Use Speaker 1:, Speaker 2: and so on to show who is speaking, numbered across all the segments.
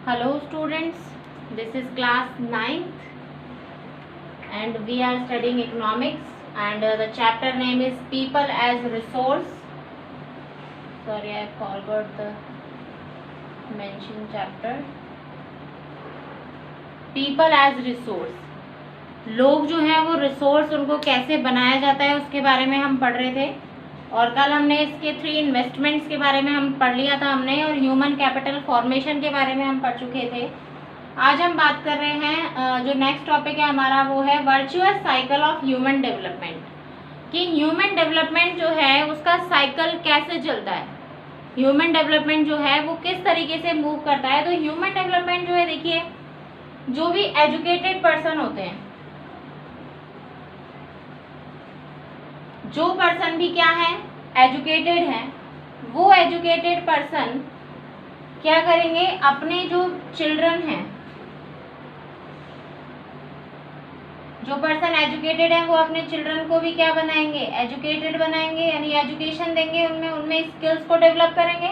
Speaker 1: Hello students, this is class 9th and we are studying economics and the chapter name is people as resource. Sorry, I forgot the mention chapter. People as resource. लोग जो हैं वो resource उनको कैसे बनाया जाता है उसके बारे में हम पढ़ रहे थे और कल हमने इसके 3 इन्वेस्टमेंट्स के बारे में हम पढ़ लिया था हमने और ह्यूमन कैपिटल फॉर्मेशन के बारे में हम पढ़ चुके थे। आज हम बात कर रहे हैं जो नेक्स्ट टॉपिक है हमारा वो है virtuous cycle of human development, कि ह्यूमन डेवलपमेंट जो है उसका साइकिल कैसे चलता है, ह्यूमन डेवलपमेंट जो है वो किस तरीके से मूव करता है। तो ह्यूमन डेवलपमेंट जो है, देखिए, जो भी एजुकेटेड पर्सन होते हैं, जो पर्सन भी क्या है, एजुकेटेड है, वो एजुकेटेड पर्सन क्या करेंगे, अपने जो चिल्ड्रन हैं, जो पर्सन एजुकेटेड है वो अपने चिल्ड्रन को भी क्या बनाएंगे, एजुकेटेड बनाएंगे, यानी एजुकेशन देंगे, उनमें स्किल्स को डेवलप करेंगे,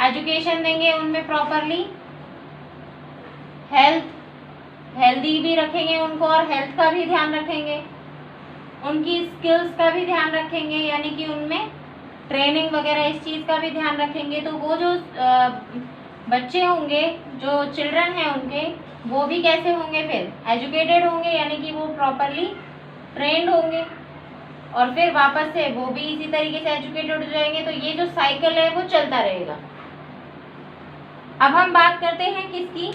Speaker 1: एजुकेशन देंगे, उनमें प्रॉपरली हेल्दी भी रखेंगे उनको और हेल्थ का भी ध्यान रखेंगे, उनकी स्किल्स का भी ध्यान रखेंगे, यानी कि उनमें ट्रेनिंग वगैरह इस चीज़ का भी ध्यान रखेंगे। तो वो जो बच्चे होंगे, जो चिल्ड्रन हैं उनके, वो भी कैसे होंगे, फिर एजुकेटेड होंगे, यानी कि वो प्रॉपरली ट्रेंड होंगे और फिर वापस से वो भी इसी तरीके से एजुकेटेड हो जाएंगे। तो ये जो साइकिल है वो चलता रहेगा। अब हम बात करते हैं किसकी,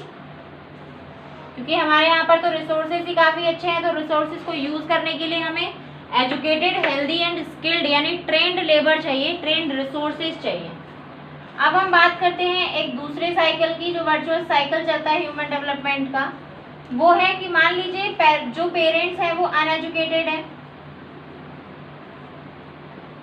Speaker 1: क्योंकि हमारे यहाँ पर तो रिसोर्सेज ही काफ़ी अच्छे हैं, तो रिसोर्सेज को यूज़ करने के लिए हमें एजुकेटेड, हेल्दी एंड स्किल्ड यानी ट्रेंड लेबर चाहिए, ट्रेंड रिसोर्सेज चाहिए। अब हम बात करते हैं एक दूसरे साइकिल की, जो वर्चुअस साइकिल चलता है ह्यूमन डेवलपमेंट का। वो है कि मान लीजिए जो पेरेंट्स हैं वो अनएजुकेटेड है,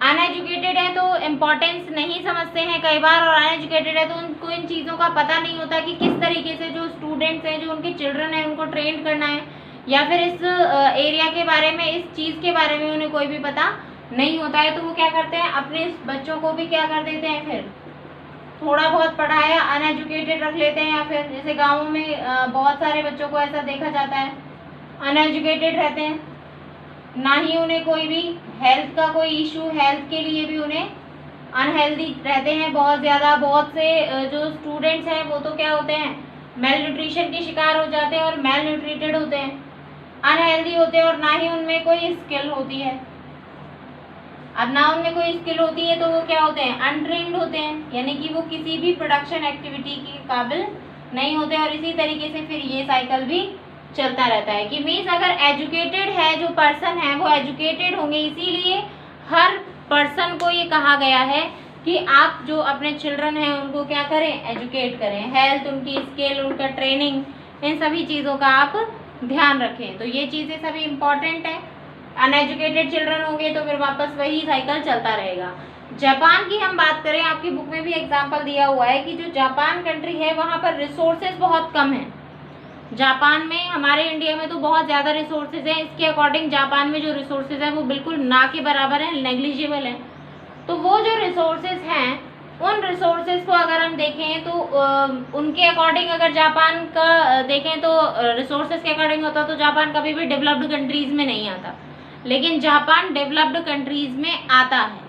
Speaker 1: अनएजुकेटेड है तो इम्पोर्टेंस नहीं समझते हैं कई बार, और अनएजुकेटेड है तो उनको इन चीज़ों का पता नहीं होता कि किस तरीके से जो स्टूडेंट्स हैं, जो उनके चिल्ड्रन हैं, उनको ट्रेन करना है, या फिर इस एरिया के बारे में, इस चीज़ के बारे में उन्हें कोई भी पता नहीं होता है। तो वो क्या करते हैं, अपने बच्चों को भी क्या कर देते हैं, फिर थोड़ा बहुत पढ़ाया अनएजुकेटेड रख लेते हैं, या फिर जैसे गाँवों में बहुत सारे बच्चों को ऐसा देखा जाता है, अनएजुकेटेड रहते हैं, ना ही उन्हें कोई भी हेल्थ का कोई इशू, हेल्थ के लिए भी उन्हें अनहेल्दी रहते हैं बहुत ज़्यादा। बहुत से जो स्टूडेंट्स हैं वो तो क्या होते हैं, मेल न्यूट्रिशन के शिकार हो जाते हैं और मेल न्यूट्रिटेड होते हैं, अनहेल्दी होते हैं, और ना ही उनमें कोई स्किल होती है। अब ना उनमें कोई स्किल होती है तो वो क्या होते हैं, अनट्रेन्ड होते हैं, यानी कि वो किसी भी प्रोडक्शन एक्टिविटी के काबिल नहीं होते। और इसी तरीके से फिर ये साइकिल भी चलता रहता है कि मीन्स अगर एजुकेटेड है, जो पर्सन है वो एजुकेटेड होंगे, इसीलिए हर पर्सन को ये कहा गया है कि आप जो अपने चिल्ड्रन हैं उनको क्या करें, एजुकेट करें, हेल्थ, उनकी स्किल, उनका ट्रेनिंग, इन सभी चीज़ों का आप ध्यान रखें। तो ये चीज़ें सभी इम्पॉर्टेंट हैं। अनएजुकेटेड चिल्ड्रन होंगे तो फिर वापस वही साइकिल चलता रहेगा। जापान की हम बात करें, आपकी बुक में भी एग्जाम्पल दिया हुआ है कि जो जापान कंट्री है वहाँ पर रिसोर्सेज बहुत कम हैं। जापान में, हमारे इंडिया में तो बहुत ज़्यादा रिसोर्सेज हैं, इसके अकॉर्डिंग जापान में जो रिसोर्सेज हैं वो बिल्कुल ना के बराबर हैं, नेग्लिजिबल हैं। तो वो जो रिसोर्सेज हैं, उन रिसोर्सेज को अगर हम देखें तो उनके अकॉर्डिंग अगर जापान का देखें तो रिसोर्सेज के अकॉर्डिंग होता तो जापान कभी भी डेवलप्ड कंट्रीज़ में नहीं आता, लेकिन जापान डेवलप्ड कंट्रीज़ में आता है।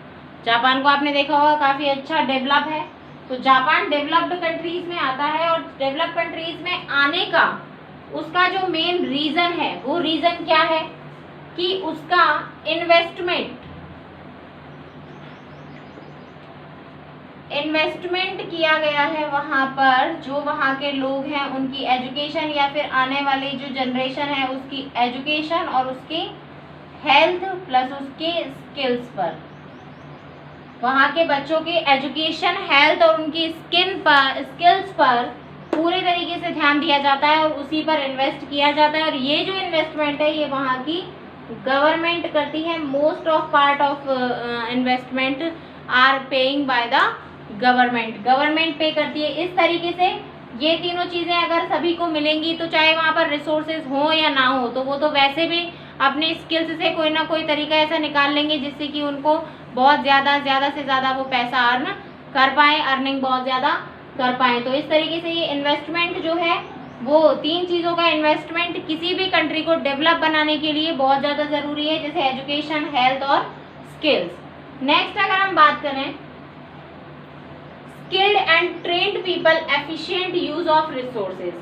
Speaker 1: जापान को आपने देखा होगा काफ़ी अच्छा डेवलप है, तो जापान डेवलप्ड कंट्रीज़ में आता है। और डेवलप कंट्रीज़ में आने का उसका जो मेन रीज़न है, वो रीज़न क्या है कि उसका इन्वेस्टमेंट किया गया है वहाँ पर, जो वहाँ के लोग हैं उनकी एजुकेशन, या फिर आने वाली जो जनरेशन है उसकी एजुकेशन और उसकी हेल्थ प्लस उसके स्किल्स पर, वहाँ के बच्चों की एजुकेशन, हेल्थ और उनकी स्किल्स पर पूरे तरीके से ध्यान दिया जाता है और उसी पर इन्वेस्ट किया जाता है। और ये जो इन्वेस्टमेंट है ये वहाँ की गवर्नमेंट करती है। Most of part of investment are paying by the government pay करती है। इस तरीके से ये तीनों चीज़ें अगर सभी को मिलेंगी तो चाहे वहाँ पर रिसोर्सेज हो या ना हो, तो वो तो वैसे भी अपने स्किल्स से कोई ना कोई तरीका ऐसा निकाल लेंगे जिससे कि उनको बहुत ज़्यादा से ज़्यादा वो पैसा अर्न कर पाएँ, अर्निंग बहुत ज़्यादा कर पाएँ। तो इस तरीके से ये इन्वेस्टमेंट जो है वो 3 चीज़ों का इन्वेस्टमेंट किसी भी कंट्री को डेवलप बनाने के लिए बहुत ज़्यादा ज़रूरी है, जैसे एजुकेशन, हेल्थ और स्किल्स। नेक्स्ट अगर हम बात करें, skilled and trained people, efficient use of resources.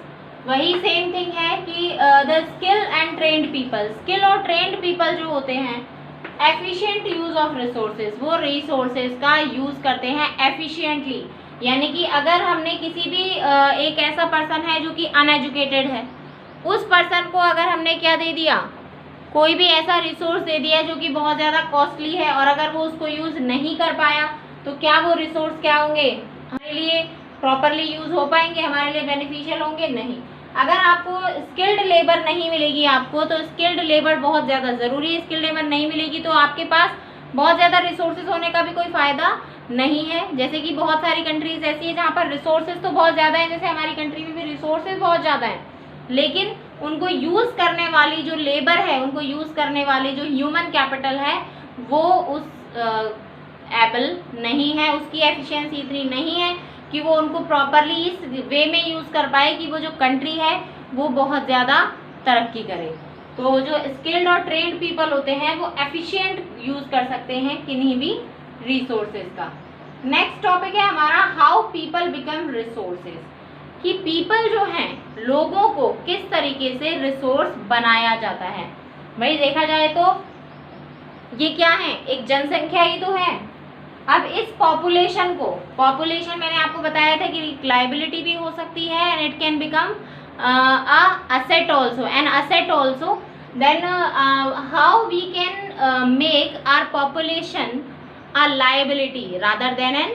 Speaker 1: वही सेम थिंग है कि the skill and trained people, skill और ट्रेन्ड पीपल जो होते हैं, एफिशिएंट यूज ऑफ रिसोर्सेज, वो रिसोर्सेज का यूज करते हैं एफिशिएंटली। यानी कि अगर हमने किसी भी एक ऐसा पर्सन है जो कि अनएजुकेटेड है, उस पर्सन को अगर हमने क्या दे दिया, कोई भी ऐसा रिसोर्स दे दिया जो कि बहुत ज़्यादा कॉस्टली है, और अगर वो उसको यूज़ नहीं कर पाया तो क्या वो रिसोर्स क्या होंगे, हमारे लिए प्रॉपरली यूज़ हो पाएंगे, हमारे लिए बेनिफिशियल होंगे? नहीं। अगर आपको स्किल्ड लेबर नहीं मिलेगी, आपको तो स्किल्ड लेबर बहुत ज़्यादा ज़रूरी है, स्किल्ड लेबर नहीं मिलेगी तो आपके पास बहुत ज़्यादा रिसोर्सेज होने का भी कोई फ़ायदा नहीं है। जैसे कि बहुत सारी कंट्रीज़ ऐसी है जहाँ पर रिसोर्सेज तो बहुत ज़्यादा है, जैसे हमारी कंट्री में भी रिसोर्सेज बहुत ज़्यादा हैं, लेकिन उनको यूज़ करने वाली जो लेबर है, उनको यूज़ करने वाली जो ह्यूमन कैपिटल है, वो उस एबल नहीं है, उसकी एफिशिएंसी इतनी नहीं है कि वो उनको प्रॉपरली इस वे में यूज़ कर पाए कि वो जो कंट्री है वो बहुत ज़्यादा तरक्की करे। तो जो स्किल्ड और ट्रेन्ड पीपल होते हैं वो एफिशिएंट यूज़ कर सकते हैं किन्हीं भी रिसोर्सेज का। नेक्स्ट टॉपिक है हमारा, हाउ पीपल बिकम रिसोर्सेज, कि पीपल जो हैं, लोगों को किस तरीके से रिसोर्स बनाया जाता है। भाई देखा जाए तो ये क्या है, एक जनसंख्या ही तो है। अब इस पॉपुलेशन को, पॉपुलेशन मैंने आपको बताया था कि लाइबिलिटी भी हो सकती है and it can become asset also, an asset also, then how we can make our population a liability rather than an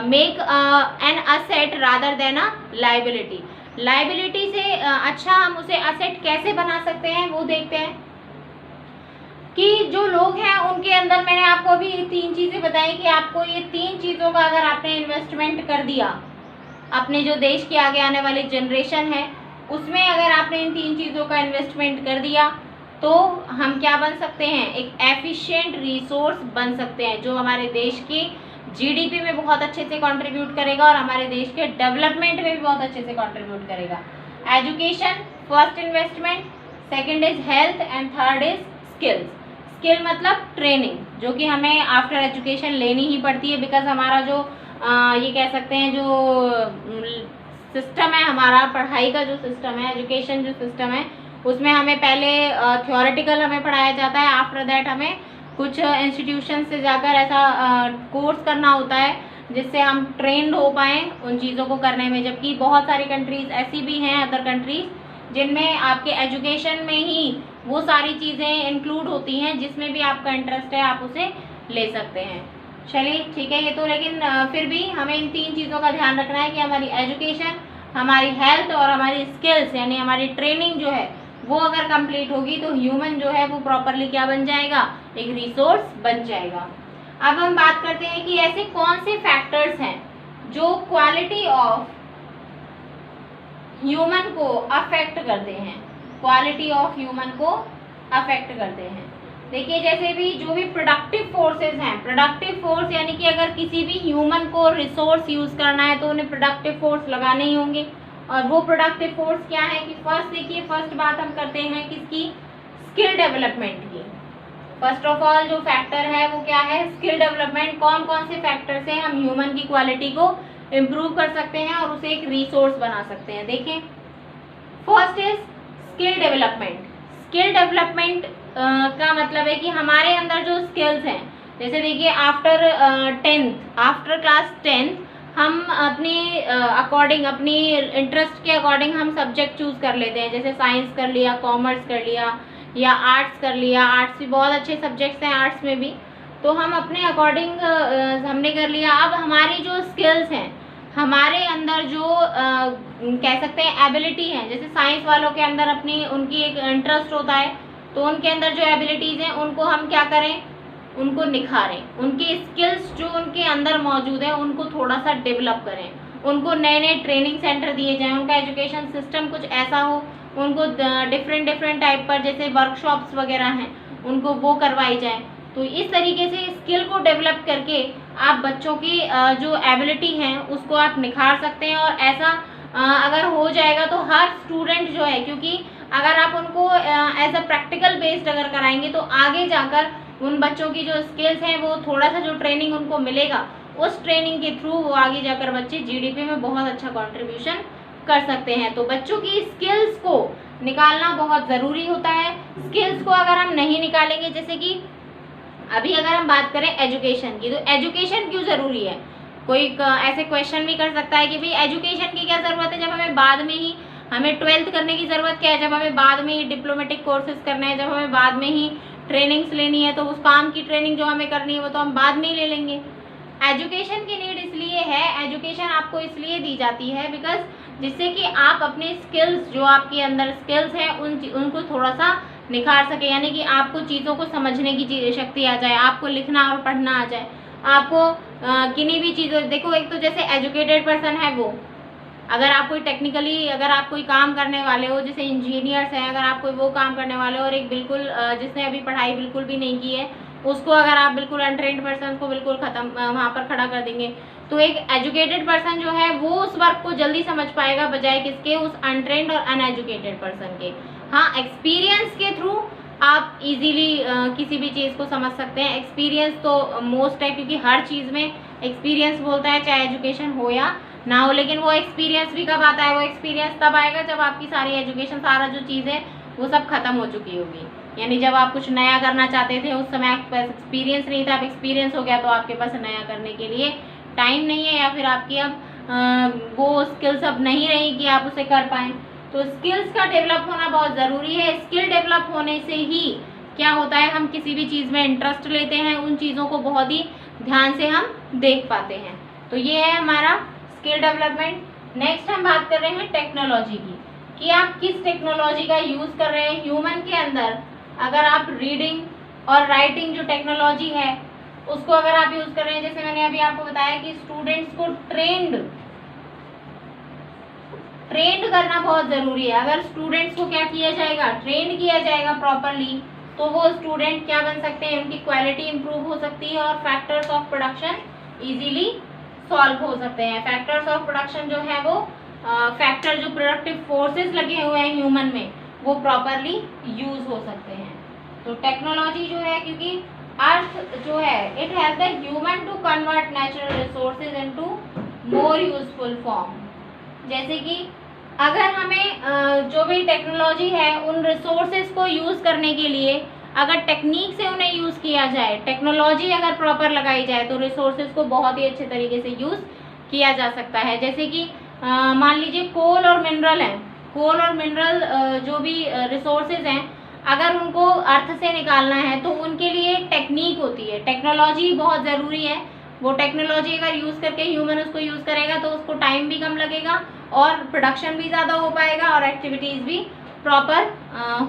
Speaker 1: make an asset rather than a liability। liability से अच्छा हम उसे asset कैसे बना सकते हैं वो देखते हैं कि जो लोग हैं उनके अंदर, मैंने आपको अभी 3 चीज़ें बताई कि आपको ये 3 चीज़ों का अगर आपने इन्वेस्टमेंट कर दिया, अपने जो देश के आगे आने वाली जनरेशन है उसमें अगर आपने इन 3 चीज़ों का इन्वेस्टमेंट कर दिया तो हम क्या बन सकते हैं, एक एफिशिएंट रिसोर्स बन सकते हैं, जो हमारे देश की जीडीपी में बहुत अच्छे से कंट्रीब्यूट करेगा और हमारे देश के डेवलपमेंट में भी बहुत अच्छे से कंट्रीब्यूट करेगा। Education first investment, second is health and third is skills. Skill मतलब ट्रेनिंग, जो कि हमें आफ्टर एजुकेशन लेनी ही पड़ती है, बिकॉज हमारा जो ये कह सकते हैं जो सिस्टम है, हमारा पढ़ाई का जो सिस्टम है, एजुकेशन जो सिस्टम है, उसमें हमें पहले थ्योरेटिकल हमें पढ़ाया जाता है, आफ्टर दैट हमें कुछ इंस्टीट्यूशन से जाकर ऐसा कोर्स करना होता है जिससे हम ट्रेंड हो पाएँ उन चीज़ों को करने में। जबकि बहुत सारी कंट्रीज़ ऐसी भी हैं, अदर कंट्रीज़, जिनमें आपके एजुकेशन में ही वो सारी चीज़ें इंक्लूड होती हैं, जिसमें भी आपका इंटरेस्ट है आप उसे ले सकते हैं। चलिए ठीक है, ये तो, लेकिन फिर भी हमें इन 3 चीज़ों का ध्यान रखना है कि हमारी एजुकेशन, हमारी हेल्थ और हमारी स्किल्स यानी हमारी ट्रेनिंग जो है वो अगर कंप्लीट होगी तो ह्यूमन जो है वो प्रॉपरली क्या बन जाएगा, एक रिसोर्स बन जाएगा। अब हम बात करते हैं कि ऐसे कौन से फैक्टर्स हैं जो क्वालिटी ऑफ ह्यूमन को अफेक्ट करते हैं, क्वालिटी ऑफ ह्यूमन को अफेक्ट करते हैं। देखिए जैसे भी जो भी प्रोडक्टिव फोर्सेस हैं, प्रोडक्टिव फोर्स यानी कि अगर किसी भी ह्यूमन को रिसोर्स यूज़ करना है तो उन्हें प्रोडक्टिव फोर्स लगाने ही होंगे। और वो प्रोडक्टिव फोर्स क्या है कि फर्स्ट देखिए, फर्स्ट बात हम करते हैं किसकी, स्किल डेवलपमेंट की। फर्स्ट ऑफ ऑल जो फैक्टर है वो क्या है, स्किल डेवलपमेंट। कौन कौन से फैक्टर से हम ह्यूमन की क्वालिटी को इम्प्रूव कर सकते हैं और उसे एक रिसोर्स बना सकते हैं। देखें, first is skill development. Skill development का मतलब है कि हमारे अंदर जो स्किल्स हैं, जैसे देखिए after 10th, after class 10th हम अपनी अकॉर्डिंग, अपनी इंटरेस्ट के अकॉर्डिंग हम सब्जेक्ट चूज़ कर लेते हैं। जैसे साइंस कर लिया, कॉमर्स कर लिया या आर्ट्स कर लिया। आर्ट्स भी बहुत अच्छे सब्जेक्ट्स हैं, आर्ट्स में भी, तो हम अपने अकॉर्डिंग हमने कर लिया। अब हमारी जो स्किल्स हैं, हमारे अंदर जो कह सकते हैं एबिलिटी है, जैसे साइंस वालों के अंदर अपनी उनकी एक इंटरेस्ट होता है, तो उनके अंदर जो एबिलिटीज़ हैं उनको हम क्या करें, उनको निखारें, उनकी स्किल्स जो उनके अंदर मौजूद है उनको थोड़ा सा डेवलप करें, उनको नए नए ट्रेनिंग सेंटर दिए जाएं, उनका एजुकेशन सिस्टम कुछ ऐसा हो, उनको डिफरेंट टाइप पर जैसे वर्कशॉप्स वगैरह हैं उनको वो करवाई जाए। तो इस तरीके से स्किल को डेवलप करके आप बच्चों की जो एबिलिटी है उसको आप निखार सकते हैं। और ऐसा अगर हो जाएगा तो हर स्टूडेंट जो है, क्योंकि अगर आप उनको एज अ प्रैक्टिकल बेस्ड अगर कराएंगे तो आगे जाकर उन बच्चों की जो स्किल्स हैं वो थोड़ा सा जो ट्रेनिंग उनको मिलेगा उस ट्रेनिंग के थ्रू वो आगे जाकर बच्चे जीडीपी में बहुत अच्छा कंट्रीब्यूशन कर सकते हैं। तो बच्चों की स्किल्स को निकालना बहुत ज़रूरी होता है। स्किल्स को अगर हम नहीं निकालेंगे, जैसे कि अभी अगर हम बात करें एजुकेशन की, तो एजुकेशन क्यों ज़रूरी है? कोई ऐसे क्वेश्चन भी कर सकता है कि भाई एजुकेशन की क्या ज़रूरत है जब हमें बाद में ही, हमें 12th करने की ज़रूरत क्या है जब हमें बाद में ही डिप्लोमेटिक कोर्सेज करने हैं, जब हमें बाद में ही ट्रेनिंग्स लेनी है, तो उस काम की ट्रेनिंग जो हमें करनी है वो तो हम बाद में ही ले लेंगे। एजुकेशन की नीड इसलिए है, एजुकेशन आपको इसलिए दी जाती है बिकॉज जिससे कि आप अपने स्किल्स, जो आपके अंदर स्किल्स हैं उनको थोड़ा सा निखार सके, यानी कि आपको चीज़ों को समझने की शक्ति आ जाए, आपको लिखना और पढ़ना आ जाए, आपको किन्हीं भी चीज़ों, देखो एक तो जैसे एजुकेटेड पर्सन है वो, अगर आप कोई टेक्निकली अगर आप कोई काम करने वाले हो, जैसे इंजीनियर्स हैं, अगर आप कोई वो काम करने वाले हो और एक बिल्कुल जिसने अभी पढ़ाई बिल्कुल भी नहीं की है उसको अगर आप बिल्कुल अनट्रेंड पर्सन को बिल्कुल ख़त्म वहाँ पर खड़ा कर देंगे, तो एक एजुकेटेड पर्सन जो है वो उस वर्क को जल्दी समझ पाएगा बजाय किसके, उस अनट्रेंड और अनएजुकेटेड पर्सन के। हाँ, एक्सपीरियंस के थ्रू आप इजीली किसी भी चीज़ को समझ सकते हैं। एक्सपीरियंस तो मोस्ट है, क्योंकि हर चीज़ में एक्सपीरियंस बोलता है, चाहे एजुकेशन हो या ना हो। लेकिन वो एक्सपीरियंस भी कब आता है? वो एक्सपीरियंस तब आएगा जब आपकी सारी एजुकेशन, सारा जो चीज़ है वो सब खत्म हो चुकी होगी। यानी जब आप कुछ नया करना चाहते थे उस समय आपके पास एक्सपीरियंस नहीं था, अब एक्सपीरियंस हो गया तो आपके पास नया करने के लिए टाइम नहीं है, या फिर आपकी अब वो स्किल्स अब नहीं रही कि आप उसे कर पाएँ। तो स्किल्स का डेवलप होना बहुत ज़रूरी है। स्किल डेवलप होने से ही क्या होता है, हम किसी भी चीज़ में इंटरेस्ट लेते हैं, उन चीज़ों को बहुत ही ध्यान से हम देख पाते हैं। तो ये है हमारा स्किल डेवलपमेंट। नेक्स्ट हम बात कर रहे हैं टेक्नोलॉजी की, कि आप किस टेक्नोलॉजी का यूज़ कर रहे हैं। ह्यूमन के अंदर अगर आप रीडिंग और राइटिंग जो टेक्नोलॉजी है उसको अगर आप यूज़ कर रहे हैं, जैसे मैंने अभी आपको बताया कि स्टूडेंट्स को ट्रेंड करना बहुत ज़रूरी है। अगर स्टूडेंट्स को क्या किया जाएगा, ट्रेंड किया जाएगा प्रॉपरली, तो वो स्टूडेंट क्या बन सकते हैं, उनकी क्वालिटी इंप्रूव हो सकती है और factors of production easily solve हो सकते हैं। फैक्टर्स ऑफ प्रोडक्शन जो है वो फैक्टर जो प्रोडक्टिव फोर्सेस लगे हुए हैं ह्यूमन में वो प्रॉपरली यूज हो सकते हैं। तो टेक्नोलॉजी जो है, क्योंकि अर्थ जो है it has the human to convert natural resources into more useful form. जैसे कि अगर हमें जो भी टेक्नोलॉजी है उन रिसोर्सेज को यूज़ करने के लिए अगर टेक्निक से उन्हें यूज़ किया जाए, टेक्नोलॉजी अगर प्रॉपर लगाई जाए तो रिसोर्सेज को बहुत ही अच्छे तरीके से यूज़ किया जा सकता है। जैसे कि मान लीजिए कोल और मिनरल हैं, कोल और मिनरल जो भी रिसोर्सेज हैं, अगर उनको अर्थ से निकालना है तो उनके लिए टेक्निक होती है, टेक्नोलॉजी बहुत ज़रूरी है। वो टेक्नोलॉजी अगर यूज़ करके ह्यूमन उसको यूज़ करेगा तो उसको टाइम भी कम लगेगा और प्रोडक्शन भी ज़्यादा हो पाएगा और एक्टिविटीज़ भी प्रॉपर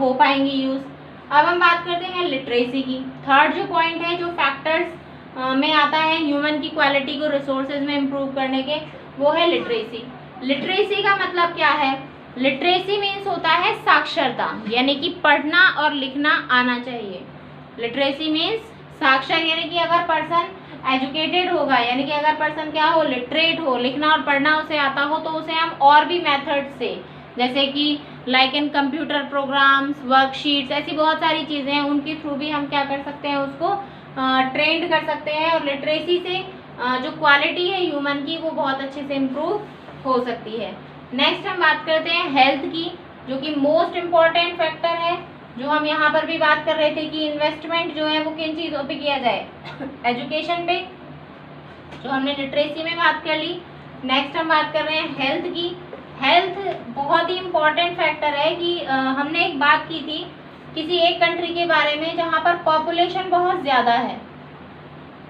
Speaker 1: हो पाएंगी यूज़। अब हम बात करते हैं लिटरेसी की। थर्ड जो पॉइंट है जो फैक्टर्स में आता है ह्यूमन की क्वालिटी को रिसोर्सेज में इम्प्रूव करने के, वो है लिटरेसी। लिटरेसी का मतलब क्या है? लिटरेसी मीन्स होता है साक्षरता, यानी कि पढ़ना और लिखना आना चाहिए। लिटरेसी मीन्स साक्षर, यानी कि अगर पर्सन एजुकेटेड होगा, यानी कि अगर पर्सन क्या हो, लिटरेट हो, लिखना और पढ़ना उसे आता हो, तो उसे हम और भी मेथड से, जैसे कि like in computer programs, worksheets, ऐसी बहुत सारी चीज़ें हैं, उनके थ्रू भी हम क्या कर सकते हैं, उसको ट्रेंड कर सकते हैं। और लिटरेसी से जो क्वालिटी है ह्यूमन की वो बहुत अच्छे से इम्प्रूव हो सकती है। नेक्स्ट हम बात करते हैं हेल्थ की, जो कि मोस्ट इम्पॉर्टेंट फैक्टर है, जो हम यहाँ पर भी बात कर रहे थे कि इन्वेस्टमेंट जो है वो किन चीज़ों पे किया जाए, एजुकेशन पे, जो हमने लिटरेसी में बात कर ली। नेक्स्ट हम बात कर रहे हैं हेल्थ की। हेल्थ बहुत ही इम्पॉर्टेंट फैक्टर है कि हमने एक बात की थी किसी एक कंट्री के बारे में जहाँ पर पॉपुलेशन बहुत ज़्यादा है।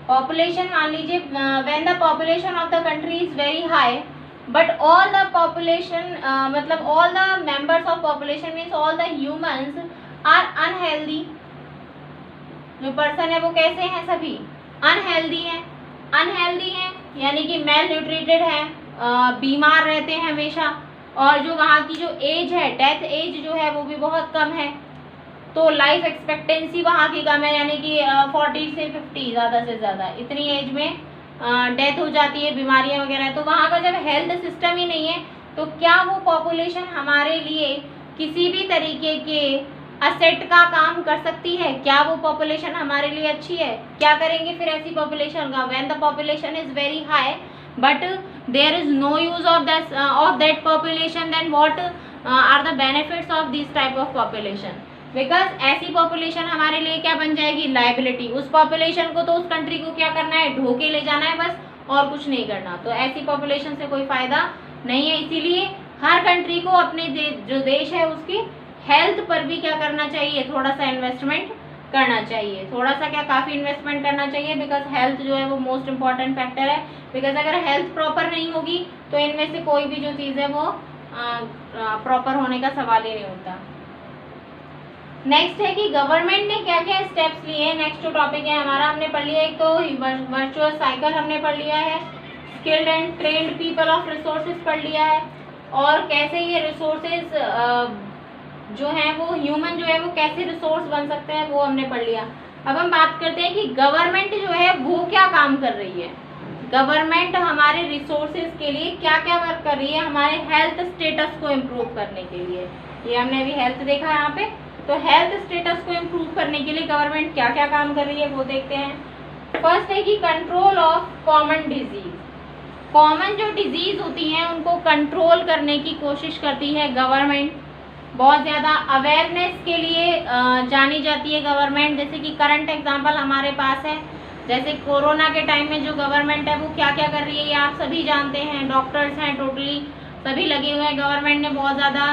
Speaker 1: पॉपुलेशन, मान लीजिए when the population of the country is very high but all the population मतलब all the members of population means all the humans are unhealthy. जो पर्सन है वो कैसे हैं, सभी अनहेल्दी हैं। अनहेल्दी हैं यानी कि मेल न्यूट्रिटेड हैं, बीमार रहते हैं हमेशा, और जो वहाँ की जो एज है, डेथ एज जो है वो भी बहुत कम है। तो लाइफ एक्सपेक्टेंसी वहाँ की कम है, यानी कि 40 से 50 ज़्यादा से ज़्यादा इतनी एज में डेथ हो जाती है, बीमारियां वगैरह, तो वहाँ का जब हेल्थ सिस्टम ही नहीं है तो क्या वो पॉपुलेशन हमारे लिए किसी भी तरीके के असेट का काम कर सकती है? क्या वो पॉपुलेशन हमारे लिए अच्छी है? क्या करेंगे फिर ऐसी पॉपुलेशन का? When the population is very high but there is no use of that population, then what are the benefits of this type of population? Because ऐसी पॉपुलेशन हमारे लिए क्या बन जाएगी? लाइबिलिटी। उस पॉपुलेशन को तो उस कंट्री को क्या करना है? ढो के ले जाना है बस, और कुछ नहीं करना। तो ऐसी पॉपुलेशन से कोई फायदा नहीं है। इसीलिए हर कंट्री को अपने जो देश है उसकी हेल्थ पर भी क्या करना चाहिए? थोड़ा सा इन्वेस्टमेंट करना चाहिए। थोड़ा सा क्या, काफ़ी इन्वेस्टमेंट करना चाहिए, बिकॉज हेल्थ जो है वो मोस्ट इंपॉर्टेंट फैक्टर है। बिकॉज अगर हेल्थ प्रॉपर नहीं होगी तो इनमें से कोई भी जो चीज़ है वो प्रॉपर होने का सवाल ही नहीं होता। नेक्स्ट है कि गवर्नमेंट ने क्या क्या स्टेप्स लिए हैं। नेक्स्ट जो टॉपिक है हमारा, हमने पढ़ लिया, एक तो वर्चुअल साइकिल हमने पढ़ लिया है, skilled and trained people of resources पढ़ लिया है, और कैसे ये रिसोर्सेज जो हैं वो ह्यूमन जो है वो कैसे रिसोर्स बन सकते हैं वो हमने पढ़ लिया। अब हम बात करते हैं कि गवर्नमेंट जो है वो क्या काम कर रही है। गवर्नमेंट हमारे रिसोर्सेज के लिए क्या क्या वर्क कर रही है, हमारे हेल्थ स्टेटस को इम्प्रूव करने के लिए। ये हमने अभी हेल्थ देखा यहाँ पे, तो हेल्थ स्टेटस को इम्प्रूव करने के लिए गवर्नमेंट क्या क्या काम कर रही है वो देखते हैं। फर्स्ट है कि control of common disease. Common जो डिजीज होती हैं उनको कंट्रोल करने की कोशिश करती है गवर्नमेंट। बहुत ज़्यादा अवेयरनेस के लिए जानी जाती है गवर्नमेंट। जैसे कि करंट एग्जांपल हमारे पास है, जैसे कोरोना के टाइम में जो गवर्नमेंट है वो क्या क्या कर रही है ये आप सभी जानते हैं। डॉक्टर्स हैं, टोटली सभी लगे हुए हैं। गवर्नमेंट ने बहुत ज़्यादा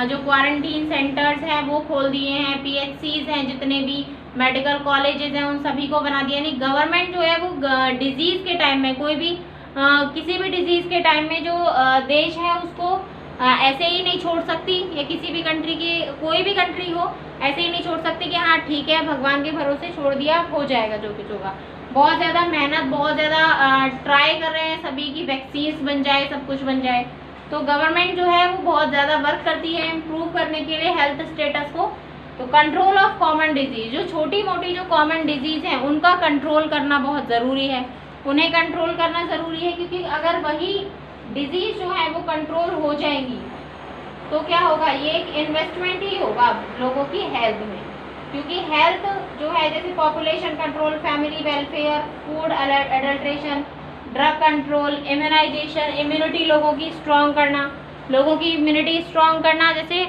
Speaker 1: जो क्वारंटीन सेंटर्स हैं वो खोल दिए हैं, PHCs हैं, जितने भी मेडिकल कॉलेजेस हैं उन सभी को बना दिया। यानी गवर्नमेंट जो है वो डिजीज़ के टाइम में, कोई भी किसी भी डिजीज़ के टाइम में जो देश है उसको ऐसे ही नहीं छोड़ सकती, या किसी भी कंट्री की, कोई भी कंट्री हो, ऐसे ही नहीं छोड़ सकती कि हाँ ठीक है भगवान के भरोसे छोड़ दिया, हो जाएगा जो कुछ होगा। बहुत ज़्यादा मेहनत, बहुत ज़्यादा ट्राई कर रहे हैं सभी की वैक्सीन्स बन जाए, सब कुछ बन जाए। तो गवर्नमेंट जो है वो बहुत ज़्यादा वर्क करती है इम्प्रूव करने के लिए हेल्थ स्टेटस को। तो कंट्रोल ऑफ कॉमन डिजीज़, जो छोटी मोटी जो कॉमन डिजीज़ हैं उनका कंट्रोल करना बहुत ज़रूरी है। उन्हें कंट्रोल करना ज़रूरी है, क्योंकि अगर वही डिजीज़ जो है वो कंट्रोल हो जाएंगी तो क्या होगा, ये एक इन्वेस्टमेंट ही होगा लोगों की हेल्थ में। क्योंकि हेल्थ जो है, जैसे population control, family welfare, food adulteration, drug control, immunization, immunity लोगों की स्ट्रॉन्ग करना, लोगों की इम्यूनिटी स्ट्रॉन्ग करना। जैसे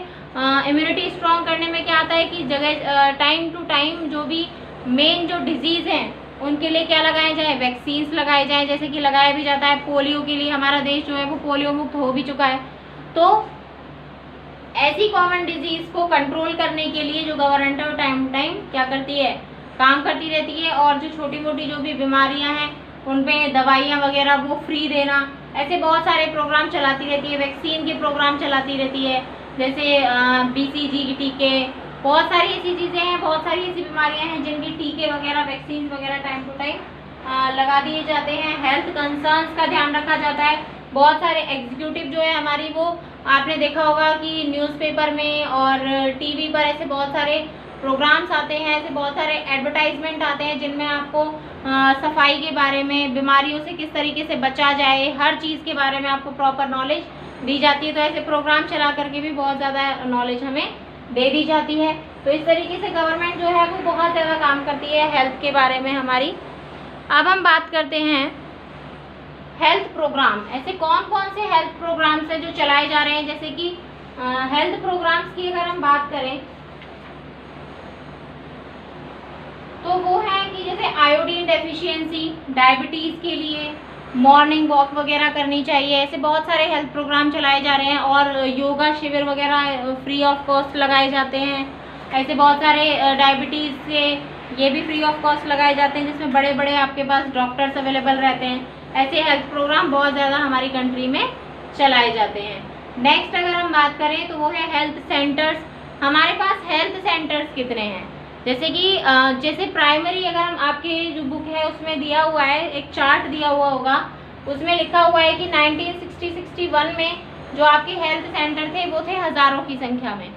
Speaker 1: इम्यूनिटी स्ट्रॉन्ग करने में क्या आता है कि जगह टाइम टू टाइम जो भी मेन जो डिजीज़ हैं उनके लिए क्या लगाए जाए, वैक्सीन्स लगाए जाएँ। जैसे कि लगाया भी जाता है पोलियो के लिए, हमारा देश जो है वो पोलियो मुक्त हो भी चुका है। तो ऐसी कॉमन डिजीज़ को कंट्रोल करने के लिए जो गवर्नमेंट टाइम टाइम क्या करती है, काम करती रहती है। और जो छोटी मोटी जो भी बीमारियां हैं उन पे दवाइयाँ वगैरह वो फ्री देना, ऐसे बहुत सारे प्रोग्राम चलाती रहती है। वैक्सीन के प्रोग्राम चलाती रहती है, जैसे BCG के टीके, बहुत सारी ऐसी चीज़ें हैं, बहुत सारी ऐसी बीमारियां हैं जिनके टीके वगैरह, वैक्सीन वगैरह टाइम टू टाइम लगा दिए जाते हैं। हेल्थ कंसर्न्स का ध्यान रखा जाता है। बहुत सारे एग्जीक्यूटिव जो है हमारी, वो आपने देखा होगा कि न्यूज़पेपर में और TV पर ऐसे बहुत सारे प्रोग्राम्स आते हैं, ऐसे बहुत सारे एडवर्टाइजमेंट आते हैं जिनमें आपको सफाई के बारे में, बीमारियों से किस तरीके से बचा जाए, हर चीज़ के बारे में आपको प्रॉपर नॉलेज दी जाती है। तो ऐसे प्रोग्राम चला करके भी बहुत ज़्यादा नॉलेज हमें दे दी जाती है। तो इस तरीके से गवर्नमेंट जो है वो बहुत ज़्यादा काम करती है हेल्थ के बारे में हमारी। अब हम बात करते हैं हेल्थ प्रोग्राम। ऐसे कौन कौन से हेल्थ प्रोग्राम्स हैं जो चलाए जा रहे हैं। जैसे कि हेल्थ प्रोग्राम्स की अगर हम बात करें तो वो है कि जैसे आयोडीन डेफिशिएंसी, डायबिटीज़ के लिए मॉर्निंग वॉक वगैरह करनी चाहिए। ऐसे बहुत सारे हेल्थ प्रोग्राम चलाए जा रहे हैं। और योगा शिविर वगैरह फ्री ऑफ कॉस्ट लगाए जाते हैं। ऐसे बहुत सारे डायबिटीज़ के ये भी फ्री ऑफ कॉस्ट लगाए जाते हैं, जिसमें बड़े बड़े आपके पास डॉक्टर्स अवेलेबल रहते हैं। ऐसे हेल्थ प्रोग्राम बहुत ज़्यादा हमारी कंट्री में चलाए जाते हैं। नेक्स्ट अगर हम बात करें तो वो है हेल्थ सेंटर्स। हमारे पास हेल्थ सेंटर्स कितने हैं, जैसे कि जैसे प्राइमरी, अगर हम आपके जो बुक है उसमें दिया हुआ है, एक चार्ट दिया हुआ होगा, उसमें लिखा हुआ है कि 1960-61 में जो आपके हेल्थ सेंटर थे वो थे हज़ारों की संख्या में।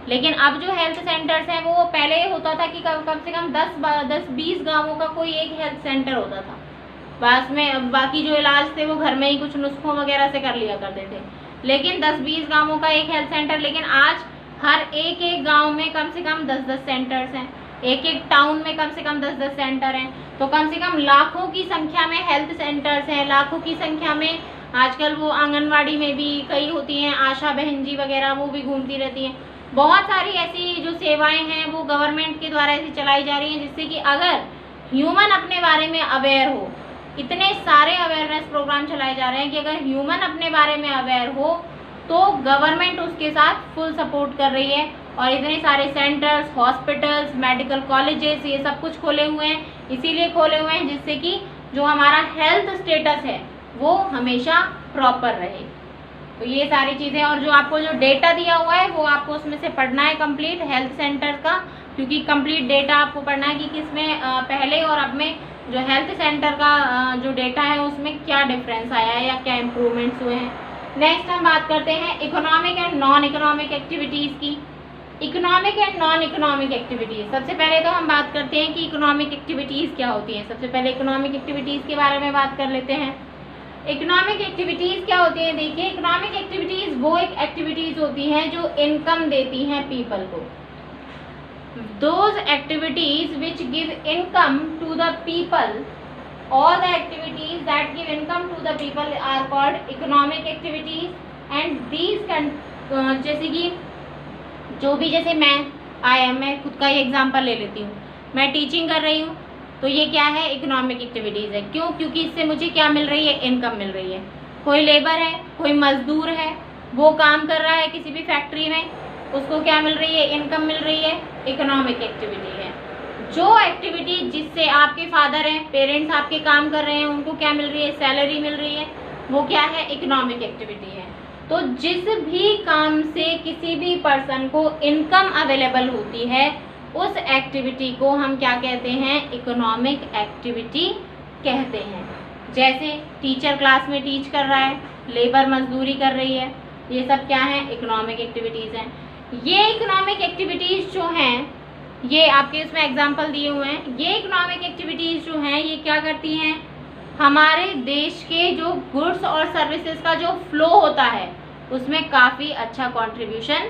Speaker 1: लेकिन अब जो हेल्थ सेंटर्स हैं वो पहले होता था कि कम से कम 10-20 गाँवों का कोई एक हेल्थ सेंटर होता था। बस में बाकी जो इलाज थे वो घर में ही कुछ नुस्खों वगैरह से कर लिया करते थे। लेकिन 10-20 गांवों का एक हेल्थ सेंटर, लेकिन आज हर एक गांव में कम से कम 10-10 सेंटर्स हैं, एक टाउन में कम से कम 10-10 सेंटर हैं। तो कम से कम लाखों की संख्या में हेल्थ सेंटर्स हैं, लाखों की संख्या में आजकल वो आंगनवाड़ी में भी कई होती हैं, आशा बहन जी वगैरह वो भी घूमती रहती हैं। बहुत सारी ऐसी जो सेवाएं हैं वो गवर्नमेंट के द्वारा ऐसी चलाई जा रही हैं, जिससे कि अगर ह्यूमन अपने बारे में अवेयर हो, इतने सारे अवेयरनेस प्रोग्राम चलाए जा रहे हैं कि अगर ह्यूमन अपने बारे में अवेयर हो तो गवर्नमेंट उसके साथ फुल सपोर्ट कर रही है। और इतने सारे सेंटर्स, हॉस्पिटल्स, मेडिकल कॉलेजेस ये सब कुछ खोले हुए हैं, इसीलिए खोले हुए हैं जिससे कि जो हमारा हेल्थ स्टेटस है वो हमेशा प्रॉपर रहे। तो ये सारी चीज़ें, और जो आपको जो डेटा दिया हुआ है वो आपको उसमें से पढ़ना है कंप्लीट हेल्थ सेंटर का, क्योंकि कंप्लीट डेटा आपको पढ़ना है कि किसमें पहले और अब में जो हेल्थ सेंटर का जो डेटा है उसमें क्या डिफरेंस आया है या क्या इम्प्रूवमेंट्स हुए हैं। नेक्स्ट हम बात करते हैं economic and non economic activities की। Economic and non economic activities, सबसे पहले तो हम बात करते हैं कि इकोनॉमिक एक्टिविटीज़ क्या होती हैं। सबसे पहले इकोनॉमिक एक्टिविटीज़ के बारे में बात कर लेते हैं। इकोनॉमिक एक्टिविटीज़ क्या होती हैं? देखिए, इकोनॉमिक एक्टिविटीज़ वो एक एक्टिविटीज़ होती हैं जो इनकम देती हैं पीपल को। Those activities which give income to the people, all the activities that give income to the people are called economic activities, and these can जैसे कि जो भी, जैसे मैं खुद का ही एग्जांपल ले लेती हूँ, मैं टीचिंग कर रही हूँ तो ये क्या है? इकोनॉमिक एक्टिविटीज़ है। क्यों? क्योंकि इससे मुझे क्या मिल रही है? इनकम मिल रही है। कोई लेबर है, कोई मजदूर है, वो काम कर रहा है किसी भी फैक्ट्री में, उसको क्या मिल रही है? इनकम मिल रही है, इकोनॉमिक एक्टिविटी है। जो एक्टिविटी जिससे आपके फादर हैं, पेरेंट्स आपके काम कर रहे हैं, उनको क्या मिल रही है? सैलरी मिल रही है, वो क्या है? इकोनॉमिक एक्टिविटी है। तो जिस भी काम से किसी भी पर्सन को इनकम अवेलेबल होती है उस एक्टिविटी को हम क्या कहते हैं? इकोनॉमिक एक्टिविटी कहते हैं। जैसे टीचर क्लास में टीच कर रहा है, लेबर मजदूरी कर रही है, ये सब क्या है? इकोनॉमिक एक्टिविटीज़ हैं। ये इकोनॉमिक एक्टिविटीज़ जो हैं, ये आपके उसमें एग्जांपल दिए हुए हैं। ये इकोनॉमिक एक्टिविटीज़ जो हैं ये क्या करती हैं? हमारे देश के जो गुड्स और सर्विसेज का जो फ्लो होता है उसमें काफ़ी अच्छा कंट्रीब्यूशन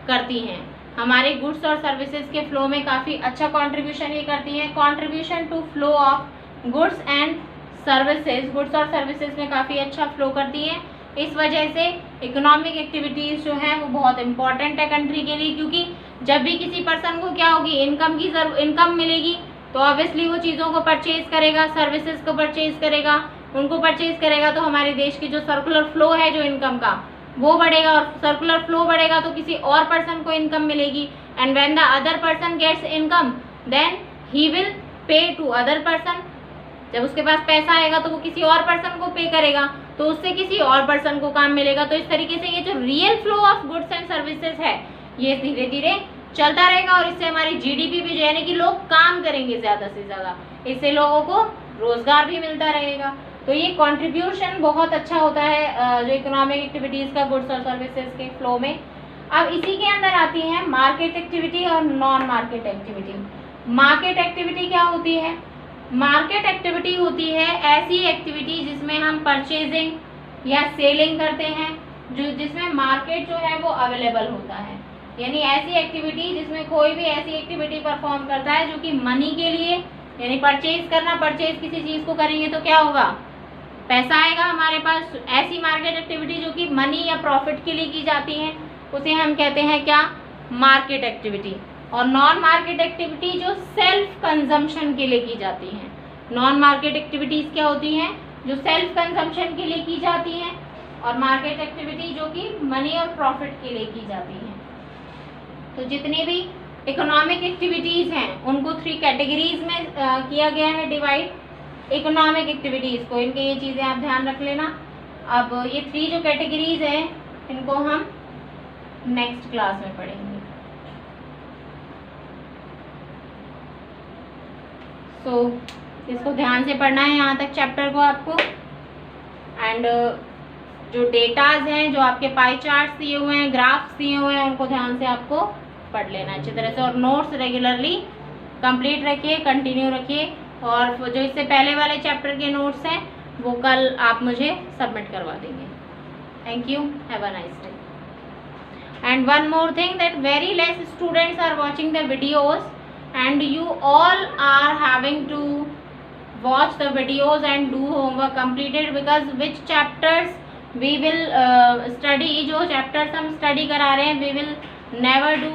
Speaker 1: करती हैं। हमारे गुड्स और सर्विसेज के फ्लो में काफ़ी अच्छा कंट्रीब्यूशन ये करती हैं। Contribution to flow of goods and services, goods और सर्विसेज में काफ़ी अच्छा फ्लो करती हैं। इस वजह से इकोनॉमिक एक्टिविटीज़ जो हैं वो बहुत इंपॉर्टेंट है कंट्री के लिए, क्योंकि जब भी किसी पर्सन को क्या होगी? इनकम मिलेगी तो ऑब्वियसली वो चीज़ों को परचेज़ करेगा, सर्विसेज को परचेज़ करेगा, उनको परचेज़ करेगा तो हमारे देश की जो सर्कुलर फ्लो है जो इनकम का वो बढ़ेगा, और सर्कुलर फ्लो बढ़ेगा तो किसी और पर्सन को इनकम मिलेगी। And when the other person gets income then he will pay to other person. जब उसके पास पैसा आएगा तो वो किसी और पर्सन को पे करेगा, तो उससे किसी और पर्सन को काम मिलेगा। तो इस तरीके से ये जो real flow of goods and services है ये धीरे धीरे चलता रहेगा, और इससे हमारी जीडीपी भी जो है ना कि लोग काम करेंगे ज़्यादा से ज़्यादा, इससे लोगों को रोज़गार भी मिलता रहेगा। तो ये कंट्रीब्यूशन बहुत अच्छा होता है जो इकोनॉमिक एक्टिविटीज़ का गुड्स और सर्विसेज के फ्लो में। अब इसी के अंदर आती है मार्केट एक्टिविटी और non market activity. Market activity क्या होती है? मार्केट एक्टिविटी होती है ऐसी एक्टिविटी जिसमें हम परचेजिंग या सेलिंग करते हैं, जो जिसमें मार्केट जो है वो अवेलेबल होता है। यानी ऐसी एक्टिविटी जिसमें कोई भी ऐसी एक्टिविटी परफॉर्म करता है जो कि मनी के लिए, यानी परचेज करना, परचेज किसी चीज़ को करेंगे तो क्या होगा? पैसा आएगा हमारे पास। ऐसी मार्केट एक्टिविटी जो कि मनी या प्रॉफिट के लिए की जाती है उसे हम कहते हैं क्या? Market activity. और नॉन मार्केट एक्टिविटी जो सेल्फ कंजम्पशन के लिए की जाती हैं। नॉन मार्केट एक्टिविटीज़ क्या होती हैं? जो सेल्फ कंजम्पशन के लिए की जाती हैं, और मार्केट एक्टिविटी जो कि मनी और प्रॉफिट के लिए की जाती हैं। तो जितनी भी इकोनॉमिक एक्टिविटीज़ हैं उनको 3 कैटेगरीज में किया गया है डिवाइड इकोनॉमिक एक्टिविटीज़ को। इनके ये चीज़ें आप ध्यान रख लेना। अब ये 3 जो कैटेगरीज हैं इनको हम नेक्स्ट क्लास में पढ़ेंगे। सो इसको ध्यान से पढ़ना है यहाँ तक चैप्टर को आपको। एंड जो डेटाज हैं, जो आपके पाई चार्ट्स दिए हुए हैं, ग्राफ्स दिए हुए हैं, उनको ध्यान से आपको पढ़ लेना अच्छी तरह से। और नोट्स रेगुलरली कंप्लीट रखिए, कंटिन्यू रखिए। और जो इससे पहले वाले चैप्टर के नोट्स हैं वो कल आप मुझे सबमिट करवा देंगे। Thank you, have a nice day. And one more thing, that very less students are watching the videos, and you all are having to watch the videos and do homework completed, because which chapters we will study, जो chapters हम study करा रहे हैं, we will never do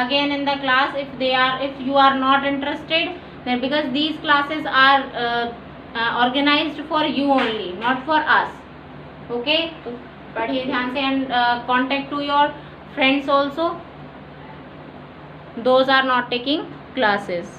Speaker 1: again in the class if you are not interested, then because these classes are organized for you only, not for us. Okay, तो पढ़िए ध्यान से, and contact to your friends also, those are not taking classes.